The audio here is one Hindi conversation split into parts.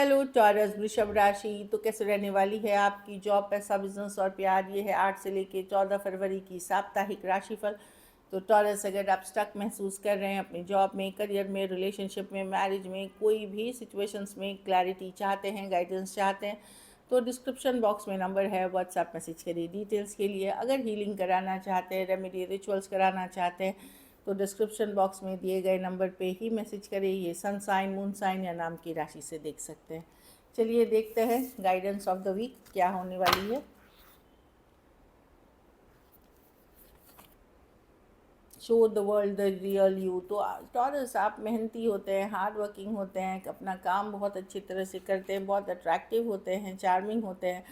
हेलो टॉरस वृषभ राशि। तो कैसे रहने वाली है आपकी जॉब, पैसा, बिजनेस और प्यार। ये है 8 से लेके 14 फरवरी की साप्ताहिक राशिफल। तो टॉरस, अगर आप स्टक महसूस कर रहे हैं अपनी जॉब में, करियर में, रिलेशनशिप में, मैरिज में, कोई भी सिचुएशंस में क्लैरिटी चाहते हैं, गाइडेंस चाहते हैं, तो डिस्क्रिप्शन बॉक्स में नंबर है, व्हाट्सएप मैसेज करिए डिटेल्स के लिए। अगर हीलिंग कराना चाहते हैं, रेमेडी रिचुअल्स कराना चाहते हैं, तो डिस्क्रिप्शन बॉक्स में दिए गए नंबर पे ही मैसेज करें। ये सन साइन, मून साइन या नाम की राशि से देख सकते हैं। चलिए देखते हैं गाइडेंस ऑफ द वीक क्या होने वाली है। Show the world the real you. तो टॉरस, आप मेहनती होते हैं, हार्ड वर्किंग होते हैं, अपना काम बहुत अच्छी तरह से करते हैं, बहुत अट्रैक्टिव होते हैं, चार्मिंग होते हैं।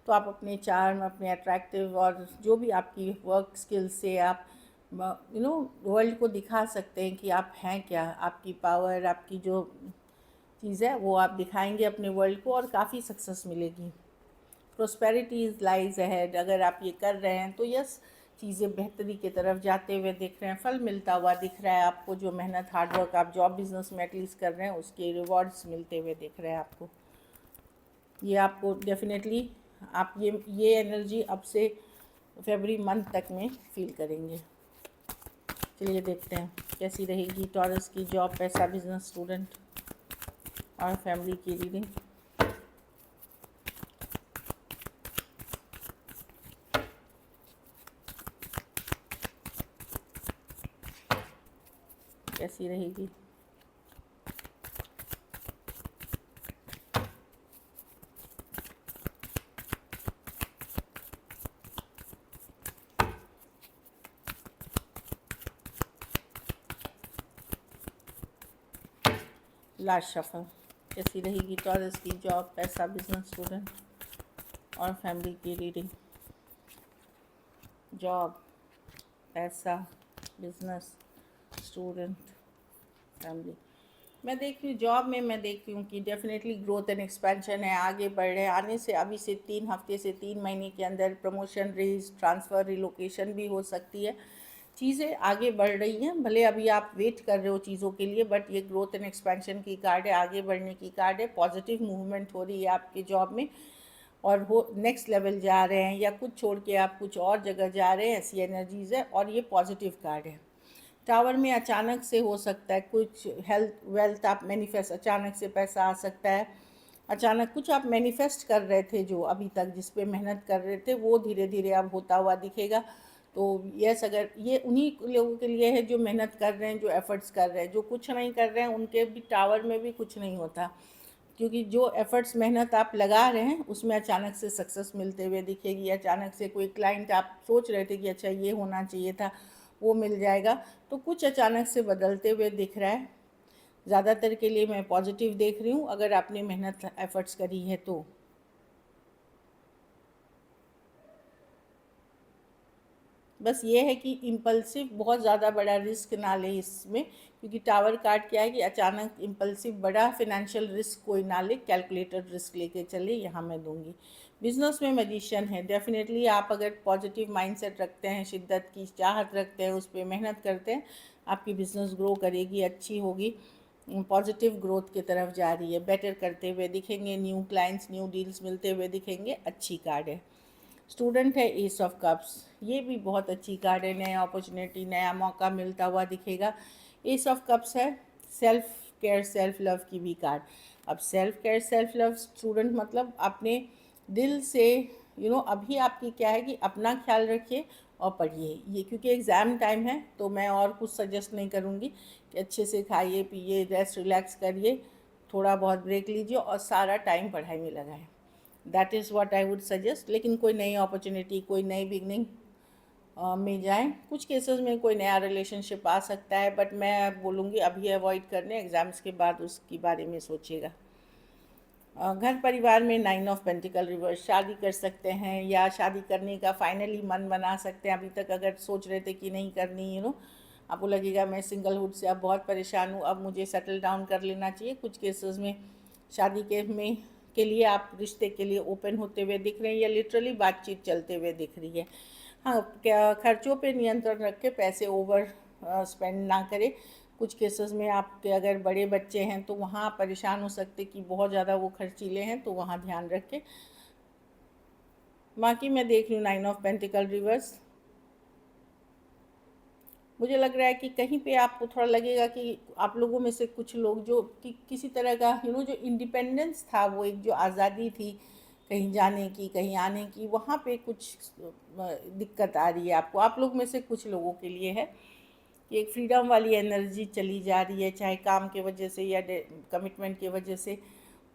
तो आप अपने चार्म, अपने अट्रैक्टिव और जो भी आपकी वर्क स्किल्स से आप वर्ल्ड को दिखा सकते हैं कि आप हैं क्या। आपकी पावर, आपकी जो चीज़ है वो आप दिखाएंगे अपने वर्ल्ड को और काफ़ी सक्सेस मिलेगी। Prosperity is lies ahead. अगर आप ये कर रहे हैं तो यस, चीज़ें बेहतरी की तरफ जाते हुए दिख रहे हैं, फल मिलता हुआ दिख रहा है आपको। जो मेहनत, हार्डवर्क आप जॉब बिजनेस में एटलीस्ट कर रहे हैं, उसके रिवॉर्ड्स मिलते हुए दिख रहे हैं आपको। ये आपको डेफिनेटली, आप ये एनर्जी अब से फरवरी मंथ तक में फील करेंगे। चलिए देखते हैं कैसी रहेगी टॉरस की जॉब, पैसा, बिजनेस, स्टूडेंट और फैमिली की रीडिंग। कैसी रहेगी। Last shuffle. कैसी रहेगी टॉरस की जॉब, पैसा, बिजनेस, स्टूडेंट और फैमिली की रीडिंग। जॉब, पैसा, बिजनेस, स्टूडेंट, फैमिली। मैं देख रही हूँ जॉब में, मैं देख रही हूँ कि डेफिनेटली ग्रोथ एंड एक्सपेंशन है, आगे बढ़ रहे हैं। आने से अभी से 3 हफ्ते से 3 महीने के अंदर प्रमोशन, रेज, ट्रांसफ़र, रिलोकेशन भी हो सकती है। चीज़ें आगे बढ़ रही हैं। भले अभी आप वेट कर रहे हो चीज़ों के लिए, बट ये ग्रोथ एंड एक्सपेंशन की कार्ड है, आगे बढ़ने की कार्ड है। पॉजिटिव मूवमेंट हो रही है आपके जॉब में और हो नेक्स्ट लेवल जा रहे हैं, या कुछ छोड़ के आप कुछ और जगह जा रहे हैं, ऐसी एनर्जीज़ है। और ये पॉजिटिव कार्ड है। टावर में अचानक से हो सकता है कुछ हेल्थ, वेल्थ, आप मैनिफेस्ट, अचानक से पैसा आ सकता है। अचानक कुछ आप मैनिफेस्ट कर रहे थे, जो अभी तक जिस पे मेहनत कर रहे थे, वो धीरे धीरे अब होता हुआ दिखेगा। तो यस, अगर ये उन्हीं लोगों के लिए है जो मेहनत कर रहे हैं, जो एफर्ट्स कर रहे हैं। जो कुछ नहीं कर रहे हैं उनके भी टावर में भी कुछ नहीं होता, क्योंकि जो एफर्ट्स, मेहनत आप लगा रहे हैं, उसमें अचानक से सक्सेस मिलते हुए दिखेगी। अचानक से कोई क्लाइंट आप सोच रहे थे कि अच्छा ये होना चाहिए था, वो मिल जाएगा। तो कुछ अचानक से बदलते हुए दिख रहा है। ज़्यादातर के लिए मैं पॉजिटिव देख रही हूँ, अगर आपने मेहनत, एफर्ट्स करी है तो। बस ये है कि इम्पल्सिव, बहुत ज़्यादा बड़ा रिस्क ना ले इसमें, क्योंकि टावर कार्ड क्या है कि अचानक इम्पल्सिव बड़ा फिनेंशियल रिस्क कोई ना ले, कैलकुलेटेड रिस्क लेके चले, यहाँ मैं दूंगी। बिजनेस में मैजिशियन है। डेफिनेटली आप अगर पॉजिटिव माइंडसेट रखते हैं, शिद्दत की चाहत रखते हैं, उस पर मेहनत करते हैं, आपकी बिज़नेस ग्रो करेगी, अच्छी होगी, पॉजिटिव ग्रोथ की तरफ जा रही है, बेटर करते हुए दिखेंगे, न्यू क्लाइंट्स, न्यू डील्स मिलते हुए दिखेंगे। अच्छी कार्ड है। स्टूडेंट है एस ऑफ कप्स। ये भी बहुत अच्छी कार्ड है, नया अपॉर्चुनिटी, नया मौका मिलता हुआ दिखेगा। एस ऑफ कप्स है सेल्फ केयर, सेल्फ लव की भी कार्ड। अब self care, self love, student मतलब अपने दिल से अभी आपकी क्या है कि अपना ख्याल रखिए और पढ़िए। ये क्योंकि एग्ज़ाम टाइम है, तो मैं और कुछ सजेस्ट नहीं करूँगी कि अच्छे से खाइए, पिए, रेस्ट, रिलैक्स करिए, थोड़ा बहुत ब्रेक लीजिए और सारा टाइम पढ़ाई में लगाएं। That is what I would suggest. लेकिन कोई नई अपॉर्चुनिटी, कोई नई बिगनिंग में जाएं। कुछ केसेस में कोई नया रिलेशनशिप आ सकता है, बट मैं बोलूँगी अभी अवॉइड करने, एग्ज़ाम्स के बाद उसके बारे में सोचिएगा। घर परिवार में 9 ऑफ पेंटिकल रिवर्स। शादी कर सकते हैं या शादी करने का फाइनली मन बना सकते हैं। अभी तक अगर सोच रहे थे कि नहीं करनी, आपको लगेगा मैं सिंगलहुड से अब बहुत परेशान हूँ, अब मुझे सेटल डाउन कर लेना चाहिए। कुछ केसेस में शादी के लिए आप रिश्ते के लिए ओपन होते हुए दिख रहे हैं, या लिटरली बातचीत चलते हुए दिख रही है। हाँ, क्या खर्चों पे नियंत्रण रख के पैसे ओवर स्पेंड ना करें। कुछ केसेस में आपके अगर बड़े बच्चे हैं तो वहाँ आप परेशान हो सकते कि बहुत ज़्यादा वो खर्चीले हैं, तो वहाँ ध्यान रखें। बाकी मैं देख रही हूँ 9 ऑफ पेंटिकल रिवर्स। मुझे लग रहा है कि कहीं पे आपको थोड़ा लगेगा कि आप लोगों में से कुछ लोग जो कि किसी तरह का जो इंडिपेंडेंस था, वो एक जो आज़ादी थी कहीं जाने की, कहीं आने की, वहाँ पे कुछ दिक्कत आ रही है आपको। आप लोग में से कुछ लोगों के लिए है कि एक फ्रीडम वाली एनर्जी चली जा रही है, चाहे काम के वजह से या कमिटमेंट की वजह से,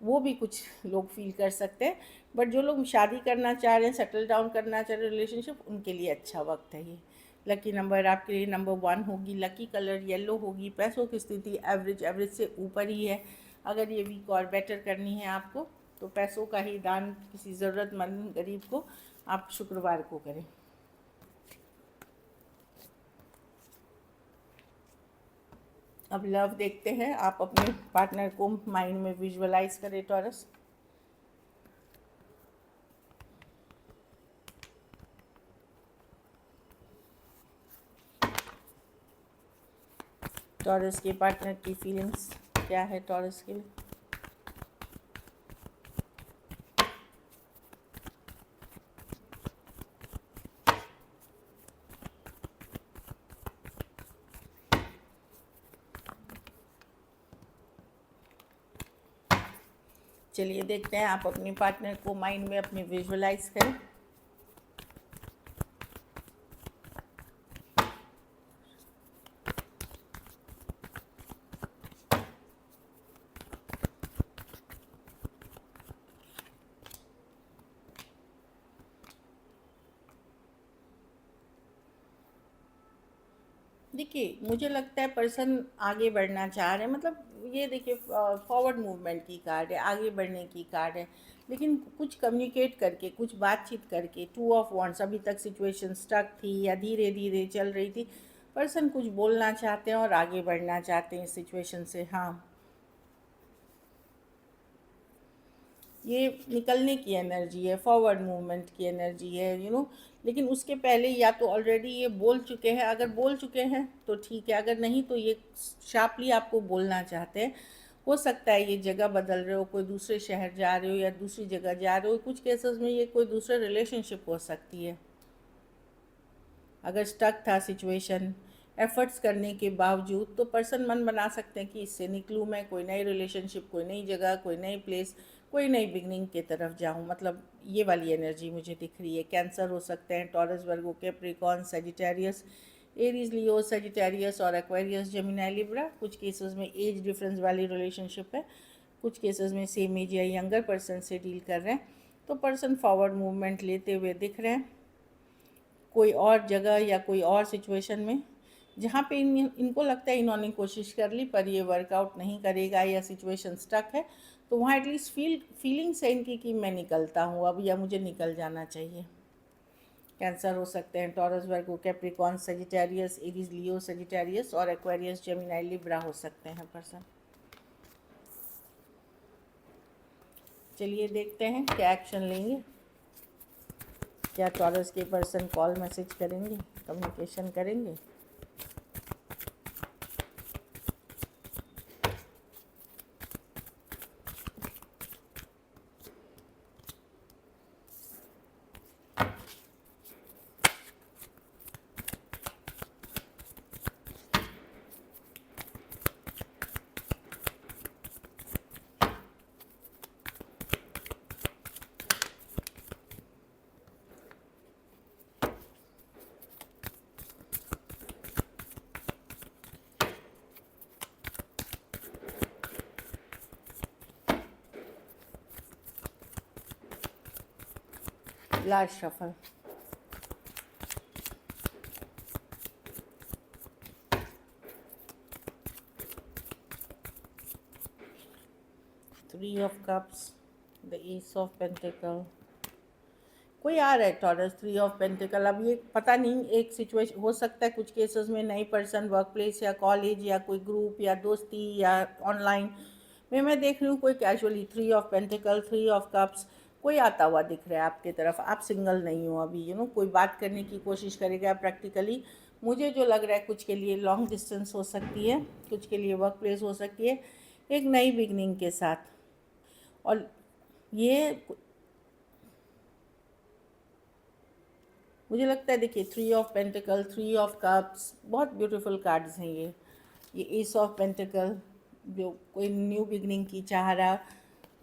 वो भी कुछ लोग फील कर सकते हैं। बट जो लोग शादी करना चाह रहे हैं, सेटल डाउन करना चाह रहे हैं रिलेशनशिप, उनके लिए अच्छा वक्त है ये। लकी नंबर आपके लिए नंबर 1 होगी। लकी कलर येलो होगी। पैसों की स्थिति एवरेज एवरेज से ऊपर ही है। अगर ये वीक और बेटर करनी है आपको, तो पैसों का ही दान किसी ज़रूरतमंद गरीब को आप शुक्रवार को करें। अब लव देखते हैं। आप अपने पार्टनर को माइंड में विजुअलाइज करें टॉरस। टॉरस के पार्टनर की फीलिंग्स क्या है टॉरस के लिए? चलिए देखते हैं। आप अपने पार्टनर को माइंड में अपने विजुअलाइज करें। देखिए, मुझे लगता है पर्सन आगे बढ़ना चाह रहे हैं, मतलब ये देखिए फॉरवर्ड मूवमेंट की कार्ड है, आगे बढ़ने की कार्ड है। लेकिन कुछ कम्युनिकेट करके, कुछ बातचीत करके, 2 ऑफ वॉन्ड्स, अभी तक सिचुएशन स्टक थी या धीरे धीरे चल रही थी, पर्सन कुछ बोलना चाहते हैं और आगे बढ़ना चाहते हैं इस सिचुएशन से। हाँ, ये निकलने की एनर्जी है, फॉरवर्ड मूवमेंट की एनर्जी है। लेकिन उसके पहले या तो ऑलरेडी ये बोल चुके हैं। अगर बोल चुके हैं तो ठीक है, अगर नहीं तो ये शार्पली आपको बोलना चाहते हैं। हो सकता है ये जगह बदल रहे हो, कोई दूसरे शहर जा रहे हो या दूसरी जगह जा रहे हो। कुछ केसेस में ये कोई दूसरा रिलेशनशिप हो सकती है। अगर स्टक था सिचुएशन एफर्ट्स करने के बावजूद, तो पर्सन मन बना सकते हैं कि इससे निकलूँ मैं, कोई नई रिलेशनशिप, कोई नई जगह, कोई नई प्लेस, कोई नई बिगनिंग की तरफ जाऊँ। मतलब ये वाली एनर्जी मुझे दिख रही है। कैंसर हो सकते हैं, taurus, Virgo, Capricorn, Sagittarius, Aries, लियो, सजिटेरियस और एक्वेरियस, जेमिनी, लिब्रा। कुछ केसेस में एज डिफरेंस वाली रिलेशनशिप है, कुछ केसेस में सेम एज या यंगर पर्सन से डील कर रहे हैं। तो पर्सन फॉरवर्ड मूवमेंट लेते हुए दिख रहे हैं कोई और जगह या कोई और सिचुएशन में, जहाँ पे इनको लगता है इन्होंने कोशिश कर ली पर ये वर्कआउट नहीं करेगा या सिचुएशन स्टक है, तो वहाँ एटलीस्ट फीलिंग्स है इनकी कि मैं निकलता हूँ अब, या मुझे निकल जाना चाहिए। कैंसर हो सकते हैं, taurus, Virgo, Capricorn, Sagittarius, Aries, लियो, सजिटेरियस और एक्वेरियस, जेमिनी, लिब्रा हो सकते हैं पर्सन। चलिए देखते हैं क्या एक्शन लेंगे। क्या टॉरस के पर्सन कॉल मैसेज करेंगे, कम्युनिकेशन करेंगे? Last shuffle. Three of cups, the S of pentacle. कोई आ रहा है टॉरस, 3 ऑफ पेंटिकल। अब ये पता नहीं, एक सिचुएशन हो सकता है कुछ केसेस में नई पर्सन वर्क प्लेस या कॉलेज या कोई ग्रुप या दोस्ती या ऑनलाइन में मैं देख रही हूँ कोई casually 3 of pentacle, 3 of cups, कोई आता हुआ दिख रहा है आपकी तरफ। आप सिंगल नहीं हो अभी, कोई बात करने की कोशिश करेगा प्रैक्टिकली, मुझे जो लग रहा है कुछ के लिए लॉन्ग डिस्टेंस हो सकती है, कुछ के लिए वर्क प्लेस हो सकती है, एक नई बिगनिंग के साथ। और ये मुझे लगता है, देखिए 3 ऑफ पेंटिकल, 3 ऑफ कप्स, बहुत ब्यूटीफुल कार्ड्स हैं ये एस ऑफ पेंटिकल, जो कोई न्यू बिगनिंग की चाह रहा,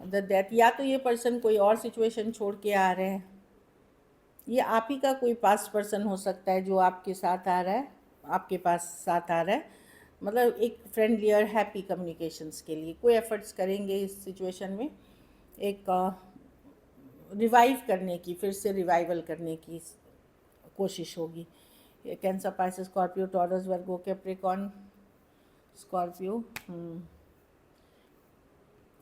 द डेथ, या तो ये पर्सन कोई और सिचुएशन छोड़ के आ रहे हैं, ये आप ही का कोई पास्ट पर्सन हो सकता है जो आपके साथ आ रहा है, आपके पास साथ आ रहा है, मतलब एक फ्रेंडली और हैप्पी कम्युनिकेशंस के लिए कोई एफर्ट्स करेंगे इस सिचुएशन में, एक रिवाइव करने की, फिर से रिवाइवल करने की कोशिश होगी। Cancer, Pisces, Scorpio, Taurus, Virgo, Capricorn, Scorpio,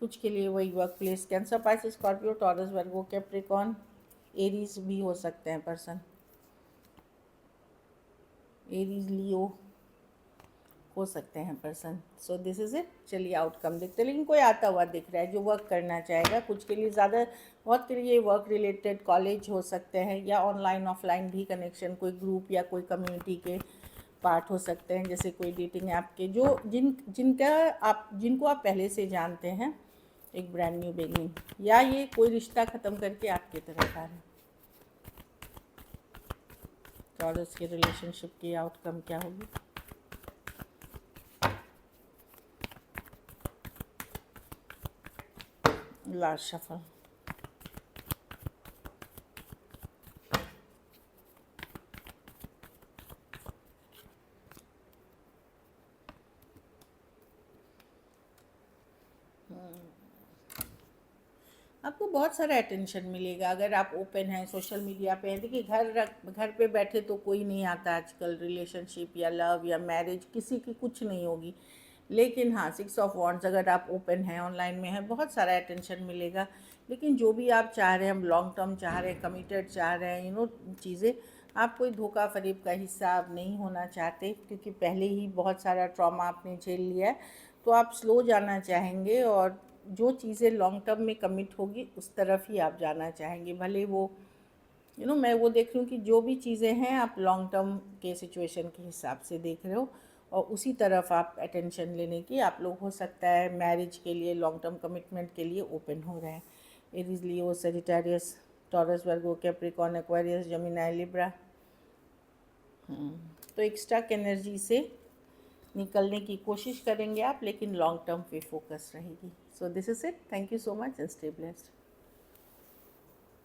कुछ के लिए वही work place, Cancer, Pisces, Scorpio, Taurus, Virgo, Capricorn, Aries भी हो सकते हैं पर्सन, एरीज, लियो हो सकते हैं person. So this is it. चलिए आउटकम देखते हैं, लेकिन कोई आता हुआ दिख रहा है जो वर्क करना चाहेगा, कुछ के लिए ज़्यादा, बहुत के लिए वर्क रिलेटेड कॉलेज हो सकते हैं, या ऑनलाइन ऑफलाइन भी कनेक्शन, कोई ग्रुप या कोई कम्युनिटी के पार्ट हो सकते हैं, जैसे कोई डेटिंग ऐप के, जो जिनको आप पहले से जानते हैं, एक ब्रांड न्यू बिगनिंग, या ये कोई रिश्ता ख़त्म करके आपकी तरफ आ रहे हैं। टॉरस के रिलेशनशिप की आउटकम क्या होगी? Last shuffle. आपको बहुत सारा अटेंशन मिलेगा अगर आप ओपन हैं, सोशल मीडिया पे हैं। देखिए घर पे बैठे तो कोई नहीं आता आजकल, रिलेशनशिप या लव या मैरिज किसी की कुछ नहीं होगी, लेकिन हाँ 6 ऑफ वॉन्ड्स, अगर आप ओपन हैं, ऑनलाइन में हैं, बहुत सारा अटेंशन मिलेगा। लेकिन जो भी आप चाह रहे हैं, हम लॉन्ग टर्म चाह रहे हैं, कमिटेड चाह रहे हैं, चीज़ें, आप कोई धोखा फरेब का हिस्सा आप नहीं होना चाहते, क्योंकि पहले ही बहुत सारा ट्रॉमा आपने झेल लिया है, तो आप स्लो जाना चाहेंगे, और जो चीज़ें लॉन्ग टर्म में कमिट होगी उस तरफ ही आप जाना चाहेंगे। भले वो मैं वो देख रही हूँ कि जो भी चीज़ें हैं आप लॉन्ग टर्म के सिचुएशन के हिसाब से देख रहे हो, और उसी तरफ आप अटेंशन लेने की आप लोग, हो सकता है मैरिज के लिए, लॉन्ग टर्म कमिटमेंट के लिए ओपन हो रहे हैं। एरीज, लियो, Sagittarius, taurus, Virgo, Capricorn, Aquarius, Gemini, Libra. तो एक्स्ट्रा एनर्जी से निकलने की कोशिश करेंगे आप, लेकिन लॉन्ग टर्म पे फोकस रहेगी। So this is it. Thank you so much and stay blessed.